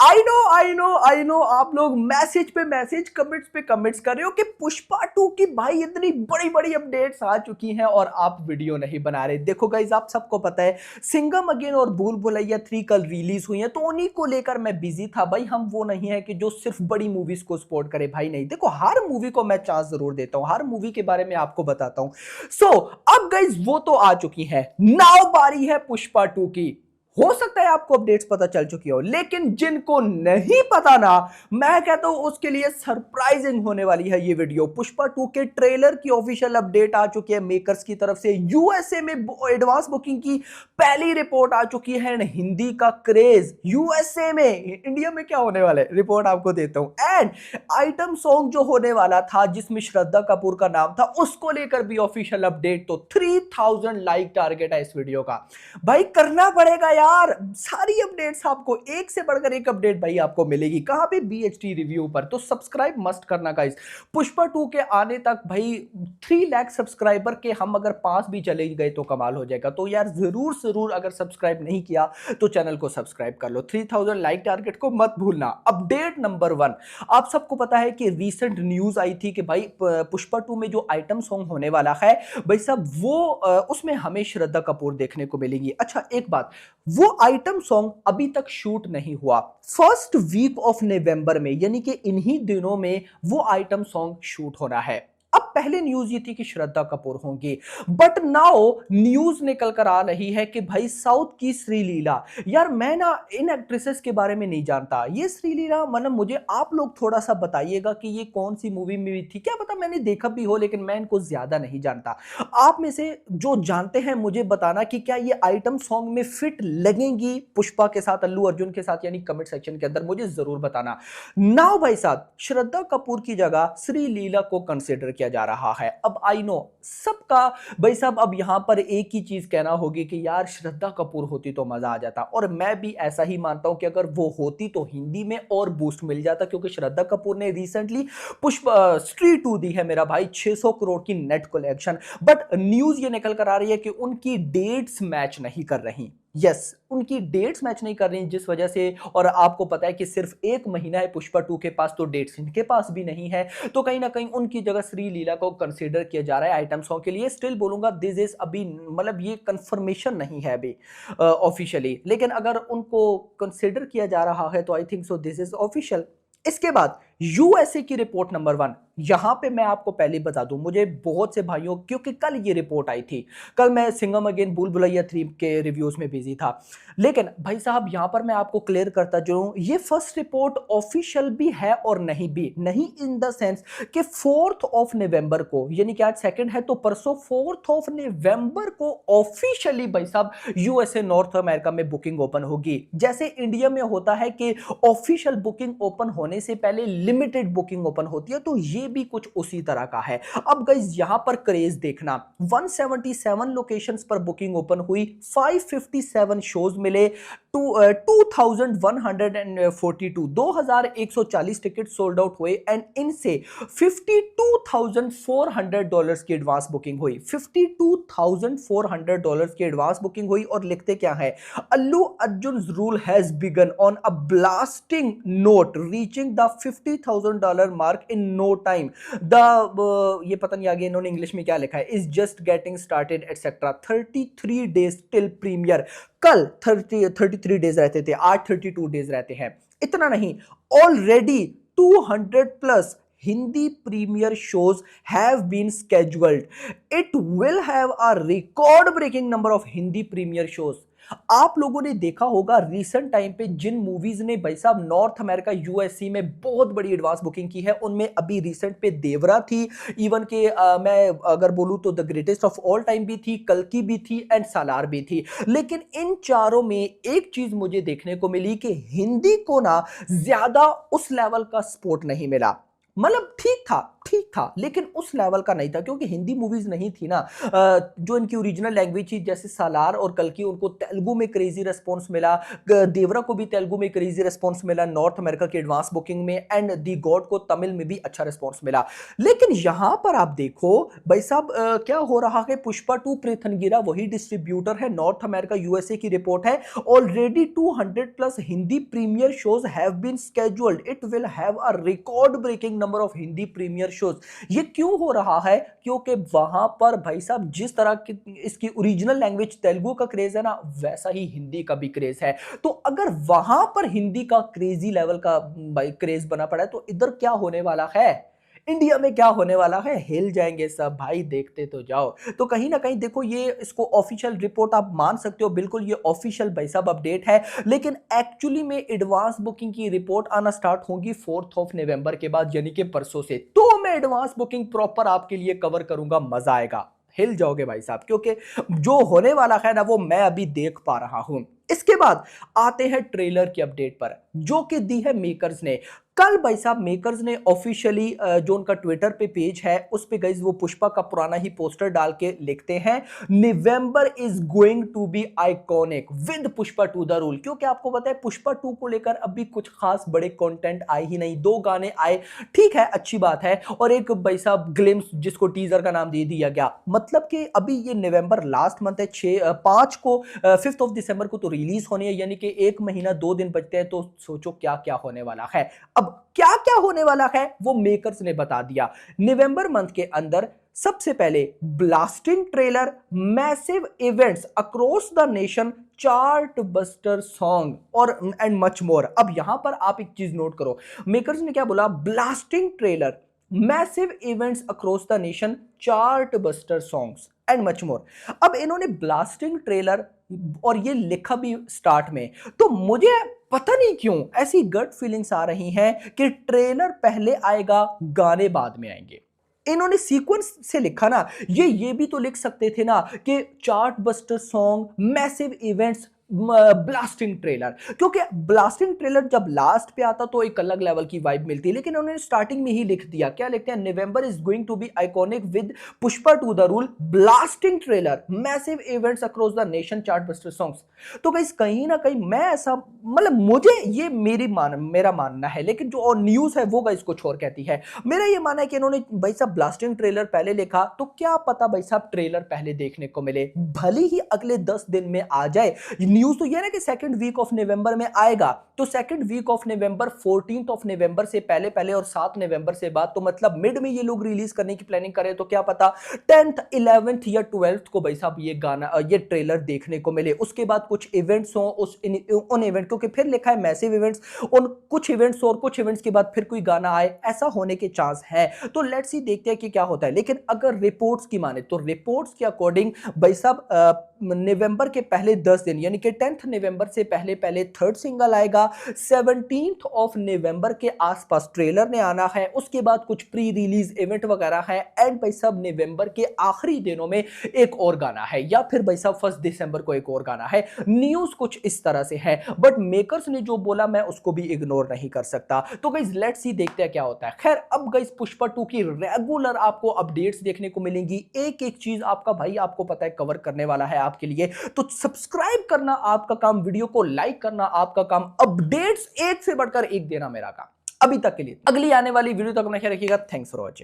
I know आप लोग message पे मैसेज कमेंट्स पे कमेंट्स कर रहे हो कि पुष्पा 2 की भाई इतनी बड़ी बड़ी अपडेट्स आ चुकी हैं और आप वीडियो नहीं बना रहे। देखो गाइस, आप सबको पता है सिंघम अगेन और भूल भुलैया 3 कल रिलीज हुई है, तो उन्हीं को लेकर मैं बिजी था। भाई हम वो नहीं है कि जो सिर्फ बड़ी मूवीज को सपोर्ट करे, भाई नहीं। देखो हर मूवी को मैं चांस जरूर देता हूं, हर मूवी के बारे में आपको बताता हूं। सो अब गाइस वो तो आ चुकी है, नाउ बारी है पुष्पा 2 की। हो सकता है आपको अपडेट्स पता चल चुकी हो, लेकिन जिनको नहीं पता ना, मैं कहता हूं उसके लिए सरप्राइजिंग होने वाली है ये वीडियो। पुष्पा 2 के ट्रेलर की ऑफिशियल अपडेट आ चुकी है मेकर्स की तरफ से। यूएसए में एडवांस बुकिंग की पहली रिपोर्ट आ चुकी है। हिंदी का क्रेज यूएसए में, इंडिया में क्या होने वाला है रिपोर्ट आपको देता हूं। एंड आइटम सॉन्ग जो होने वाला था जिसमें श्रद्धा कपूर का नाम था, उसको लेकर भी ऑफिशियल अपडेट। तो 3000 लाइक टारगेट है इस वीडियो का। भाई करना पड़ेगा यार, सारी अपडेट्स आपको एक से बढ़कर एक अपडेट भाई आपको मिलेगी। कहां पे? बीएचटी रिव्यू पर। तो सब्सक्राइब मस्ट करना गाइस। पुष्पा 2 के आने तक भाई 3 लाख सब्सक्राइबर के हम अगर पास भी चले गए तो कमाल हो जाएगा। तो यार जरूर जरूर अगर सब्सक्राइब नहीं किया तो चैनल को सब्सक्राइब कर लो। 3000 लाइक टारगेट को मत भूलना। अपडेट नंबर 1, आप सबको पता है कि रीसेंट न्यूज आई थी कि भाई पुष्पा 2 में जो आइटम सॉन्ग होने वाला है भाई साहब वो उसमें हमें श्रद्धा कपूर देखने को मिलेगी। अच्छा एक बात, वो आइटम सॉन्ग अभी तक शूट नहीं हुआ। फर्स्ट वीक ऑफ नवंबर में, यानी कि इन्हीं दिनों में वो आइटम सॉन्ग शूट होना है। अब पहले न्यूज ये थी कि श्रद्धा कपूर होंगी, बट नाउ न्यूज निकल कर आ रही है कि भाई साउथ की श्रीलीला। यार मैं ना इन एक्ट्रेसेस के बारे में नहीं जानता। ये श्रीलीला मतलब मुझे आप लोग थोड़ा सा बताइएगा कि ये कौन सी मूवी में थी, क्या पता मैंने देखा भी हो, लेकिन मैं इनको ज्यादा नहीं जानता। आप में से जो जानते हैं मुझे बताना कि क्या ये आइटम सॉन्ग में फिट लगेंगी पुष्पा के साथ, अल्लू अर्जुन के साथ, यानी कमेंट सेक्शन के अंदर मुझे जरूर बताना। नाउ भाई साहब श्रद्धा कपूर की जगह श्रीलीला को कंसिडर किया जा रहा है। अब आई नो सबका भाई साहब अब यहां पर एक ही चीज कहना होगी कि यार श्रद्धा कपूर होती तो मजा आ जाता, और मैं भी ऐसा ही मानता हूं कि अगर वो होती तो हिंदी में और बूस्ट मिल जाता, क्योंकि श्रद्धा कपूर ने रिसेंटली पुष्पा स्त्री 2 दी है मेरा भाई 600 करोड़ की नेट कलेक्शन। बट न्यूज ये निकल कर आ रही है कि उनकी डेट्स मैच नहीं कर रही। यस उनकी डेट्स मैच नहीं कर रही, जिस वजह से, और आपको पता है कि सिर्फ 1 महीना है पुष्पा 2 के पास, तो डेट्स इनके पास भी नहीं है। तो कहीं ना कहीं उनकी जगह श्रीलीला को कंसीडर किया जा रहा है आइटम सॉन्ग के लिए। स्टिल बोलूंगा दिस इज अभी मतलब ये कंफर्मेशन नहीं है अभी ऑफिशियली, लेकिन अगर उनको कंसीडर किया जा रहा है तो I think so this is official. इसके बाद यूएसए की रिपोर्ट नंबर 1, यहां पे मैं आपको पहले बता दूं, मुझे बहुत से भाइयों, क्योंकि कल ये रिपोर्ट आई थी, कल मैं सिंघम अगेन भूल भुलैया 3 के रिव्यूज में बिजी था, लेकिन भाई साहब यहां पर मैं आपको क्लियर करता जाऊं, ये फर्स्ट रिपोर्ट ऑफिशियल भी है और नहीं भी। नहीं इन द सेंस कि 4th ऑफ नवंबर को, यानी कि आज 2nd है तो परसों 4th ऑफ नवंबर को ऑफिशियली भाई साहब यूएसए नॉर्थ अमेरिका में बुकिंग ओपन होगी। जैसे इंडिया में होता है कि ऑफिशियल बुकिंग ओपन होने से पहले लिमिटेड बुकिंग ओपन होती है, तो ये भी कुछ उसी तरह का है। अब गाइस यहां पर क्रेज देखना, 177 लोकेशंस पर बुकिंग ओपन हुई, 557 शोज मिले, 2140 टिकट सोल्ड आउट हुए, एंड इनसे $52,400 की एडवांस बुकिंग हुई। $52,400 की एडवांस बुकिंग हुई, और लिखते क्या है, Allu Arjun rule has begun on a blasting note, reaching the $50,000 mark in no time. ये पता नहीं आगे इन्होंने इंग्लिश में क्या लिखा है, is just getting started etcetera. 33 days till premiere. कल 33 डेज रहते थे, आज 32 डेज रहते हैं। इतना नहीं, already 200 plus Hindi premiere shows have been scheduled. It will have a record breaking number of Hindi premiere shows. आप लोगों ने देखा होगा रिसेंट टाइम पे जिन मूवीज ने भाई साहब नॉर्थ अमेरिका यूएसए में बहुत बड़ी एडवांस बुकिंग की है, उनमें अभी रिसेंट पे देवरा थी, इवन के मैं अगर बोलूं तो the greatest of all time भी थी, कल्कि भी थी, एंड सालार भी थी। लेकिन इन चारों में एक चीज मुझे देखने को मिली कि हिंदी को ना ज्यादा उस लेवल का सपोर्ट नहीं मिला। मतलब ठीक था लेकिन उस लेवल का नहीं था, क्योंकि हिंदी मूवीज नहीं थी ना। जो इनकी ओरिजिनल लैंग्वेज थी, जैसे सालार और कल्कि, उनको तेलुगु में क्रेजी रिस्पॉन्स मिला। देवरा को भी तेलुगु में क्रेजी रिस्पॉन्स मिला नॉर्थ अमेरिका की एडवांस बुकिंग में, एंड दी गॉड को तमिल में भी अच्छा रिस्पॉन्स मिला। लेकिन यहां पर आप देखो भाई साहब, क्या हो रहा है, पुष्पा 2 प्रेथनगिरा वही डिस्ट्रीब्यूटर है, नॉर्थ अमेरिका यूएसए की रिपोर्ट है। Already 200 plus Hindi premiere shows have been scheduled, it will have a record breaking number of Hindi premiere shows. ये क्यों हो रहा है? क्योंकि वहां पर भाई साहब जिस तरह की इसकी ओरिजिनल लैंग्वेज तेलुगु का क्रेज है ना, वैसा ही हिंदी का भी क्रेज है। तो अगर वहां पर हिंदी का क्रेजी लेवल का भाई क्रेज बना पड़ा है, तो इधर क्या होने वाला है, इंडिया में क्या होने वाला है? हिल जाएंगे सब भाई, देखते तो जाओ। तो कहीं ना कहीं देखो, ये इसको ऑफिशियल रिपोर्ट आप मान सकते हो, बिल्कुल ये ऑफिशियल भाई साहब अपडेट है। लेकिन एक्चुअली में एडवांस बुकिंग की रिपोर्ट आना स्टार्ट होगी 4 नवंबर के बाद, यानी कि परसों से। तो मैं एडवांस बुकिंग प्रॉपर आपके लिए कवर करूंगा, मजा आएगा, हिल जाओगे भाई साहब, क्योंकि जो होने वाला है ना वो मैं अभी देख पा रहा हूं। इसके बाद आते हैं ट्रेलर की अपडेट पर, जो कि दी है मेकर्स ने कल। भाई साहब मेकर्स ने ऑफिशियली जो उनका ट्विटर पे पेज है उस पे गाइस वो पुष्पा का पुराना ही पोस्टर डाल के लिखते हैं, November is going to be iconic with Pushpa 2 the rule. क्योंकि आपको पता है पुष्पा 2 को लेकर अभी कुछ खास बड़े कंटेंट आए ही नहीं, 2 गाने आए, ठीक है अच्छी बात है, और एक भाई साहब ग्लिम्स जिसको टीजर का नाम दे दिया गया। मतलब कि अभी ये नवंबर लास्ट मंथ है, 5 को 5 ऑफ दिसंबर को तो रिलीज होनी है, यानी कि 1 महीना 2 दिन बचते हैं। तो सोचो क्या क्या होने वाला है। अब क्या क्या होने वाला है वो मेकर्स ने बता दिया। नवंबर मंथ के अंदर सबसे पहले blasting trailer, massive events across the nation, chart buster song और एंड मच मोर। अब यहां पर आप एक चीज नोट करो, मेकर्स ने क्या बोला, blasting trailer, massive events across the nation, chartbuster songs and much more. अब इन्होंने ब्लास्टिंग ट्रेलर और ये लिखा भी स्टार्ट में, तो मुझे पता नहीं क्यों ऐसी गट फीलिंग्स आ रही हैं कि ट्रेलर पहले आएगा गाने बाद में आएंगे। इन्होंने सीक्वेंस से लिखा ना, ये भी तो लिख सकते थे ना कि chart buster song, massive events, blasting trailer. क्योंकि ब्लास्टिंग ट्रेलर जब लास्ट पे आता तो एक अलग लेवल की वाइब मिलती है, लेकिन उन्होंने स्टार्टिंग में ही लिख दिया, क्या लिखते हैं, November is going to be iconic with Pushpa 2 the rule, blasting trailer, massive events across the nation, chartbuster songs. तो गाइस कहीं ना कहीं मैं ऐसा, मतलब मुझे ये मेरा मानना है, लेकिन जो और न्यूज है वो गाइस कुछ और कहती है। मेरा ये मानना है कि इन्होंने भाई साहब ब्लास्टिंग ट्रेलर पहले लिखा, तो क्या पता भाई साहब ट्रेलर पहले देखने को मिले, भले ही अगले 10 दिन में आ जाए। न्यूज तो ये ना कि सेकंड वीक ऑफ नवंबर में आएगा, तो second week of November 14 of November से पहले पहले और 7 नवंबर से बाद, तो मतलब मिड में ये लोग रिलीज करने की प्लानिंग करें, तो क्या पता 10th 11th या 12th को भाई साहब ये गाना ये ट्रेलर देखने को मिले। उसके बाद कुछ इवेंट्स हो उन इवेंट, क्योंकि फिर लिखा है मैसिव इवेंट्स, उन कुछ इवेंट्स और कुछ इवेंट्स के बाद फिर कोई गाना आए, ऐसा होने के चांस है। तो लेट्स सी देखते हैं कि क्या होता है। लेकिन अगर रिपोर्ट्स की माने तो रिपोर्ट्स के अकॉर्डिंग भाई साहब नवंबर के पहले 10 दिन यानी कि 10th नवंबर से पहले पहले थर्ड सिंगल आएगा, 17th ऑफ नवंबर के आसपास ट्रेलर ने आना है, उसके बाद कुछ प्री रिलीज इवेंट वगैरह है, एंड भाई साहब नवंबर के आखिरी दिनों में एक और गाना है, या फिर भाई साहब 1 दिसंबर को एक और गाना है। न्यूज कुछ इस तरह से है, बट मेकर्स ने जो बोला मैं उसको भी इग्नोर नहीं कर सकता। तो गाइस लेट्स सी देखते हैं क्या होता है। खैर अब गाइस पुष्पा 2 की रेगुलर आपको अपडेट्स देखने को मिलेंगी, एक एक चीज आपका भाई आपको पता है कवर करने वाला है आपके लिए। तो सब्सक्राइब करना आपका काम, वीडियो को लाइक करना आपका काम, अपडेट्स एक से बढ़कर एक देना मेरा काम। अभी तक के लिए, अगली आने वाली वीडियो तक अपना ख्याल रखिएगा। Thanks for watching.